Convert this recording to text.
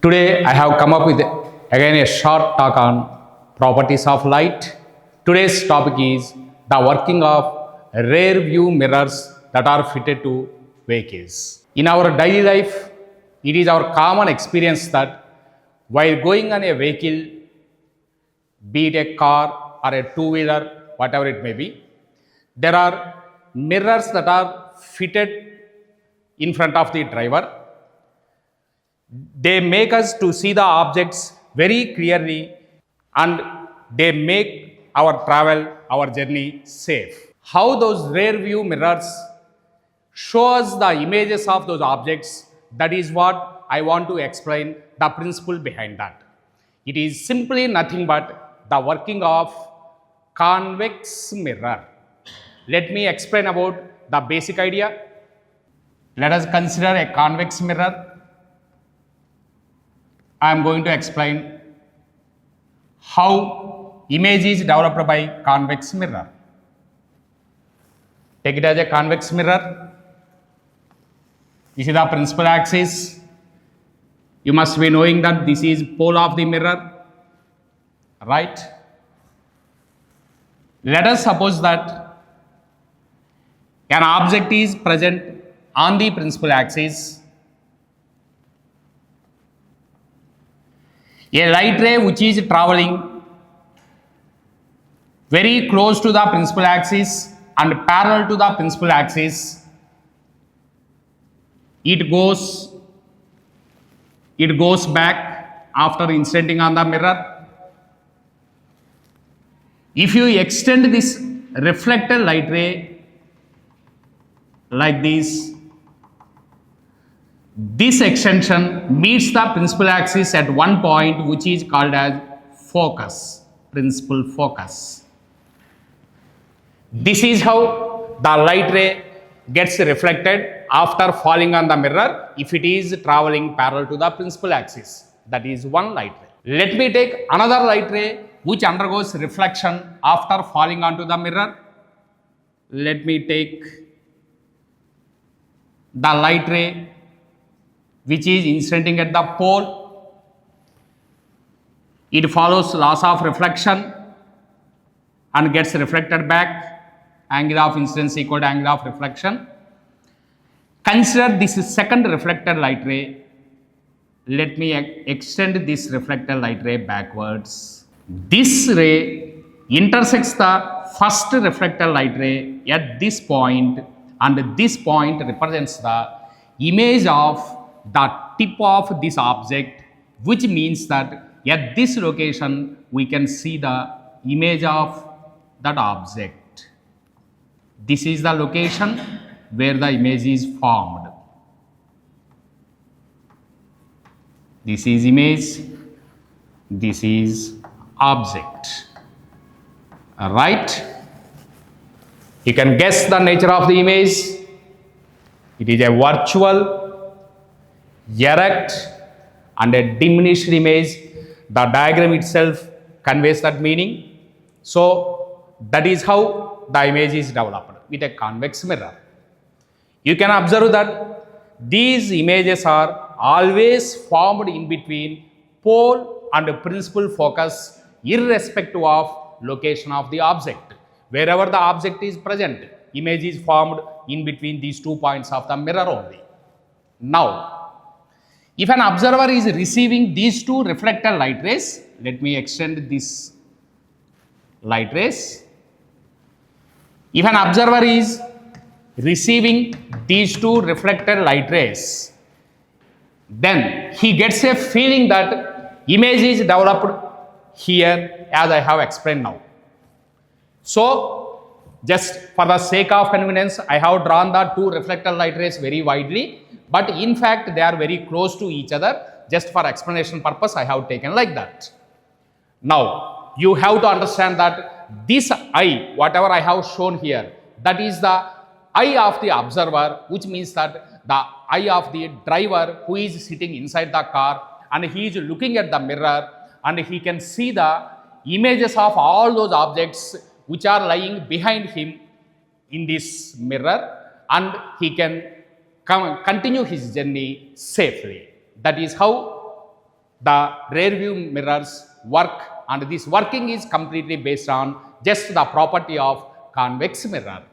Today I have come up with again a short talk on properties of light. Today's topic is the working of rear view mirrors that are fitted to vehicles. In our daily life, it is our common experience that while going on a vehicle, be it a car or a two-wheeler, whatever it may be, there are mirrors that are fitted in front of the driver. They make us to see the objects very clearly and they make our travel, our journey safe. How those rear view mirrors show us the images of those objects, that is what I want to explain the principle behind that. It is simply nothing but the working of convex mirror. Let me explain about the basic idea. Let us consider a convex mirror. I am going to explain how image is developed by convex mirror. Take it as a convex mirror. This is the principal axis. You must be knowing that this is pole of the mirror, right? Let us suppose that an object is present on the principal axis. A light ray which is traveling very close to the principal axis and parallel to the principal axis, it goes back after incidenting on the mirror. If you extend this reflected light ray like this extension meets the principal axis at one point which is called as focus, principal focus. This is how the light ray gets reflected after falling on the mirror if it is traveling parallel to the principal axis. That is one light ray. Let me take another light ray which undergoes reflection after falling onto the mirror. Let me take the light ray which is incidenting at the pole. It follows laws of reflection and gets reflected back. Angle of incidence equal to angle of reflection. Consider this second reflected light ray. Let me extend this reflected light ray backwards. This ray intersects the first reflected light ray at this point, and this point represents the image of the tip of this object, which means that at this location we can see the image of that object. This is the location where the image is formed. This is image, this is object. Right? You can guess the nature of the image. It is a virtual, erect and a diminished image. The diagram itself conveys that meaning. So that is how the image is developed with a convex mirror. You can observe that these images are always formed in between pole and principal focus irrespective of location of the object. Wherever the object is present, image is formed in between these 2 points of the mirror only. Now, if an observer is receiving these two reflected light rays, let me extend this light rays. If an observer is receiving these two reflected light rays, then he gets a feeling that image is developed here as I have explained now. So, just for the sake of convenience, I have drawn the two reflected light rays very widely, but in fact they are very close to each other. Just for explanation purpose, I have taken like that. Now, you have to understand that this eye, whatever I have shown here, that is the eye of the observer, which means that the eye of the driver who is sitting inside the car and he is looking at the mirror and he can see the images of all those objects which are lying behind him in this mirror, and he can continue his journey safely. That is how the rear view mirrors work, and this working is completely based on just the property of convex mirror.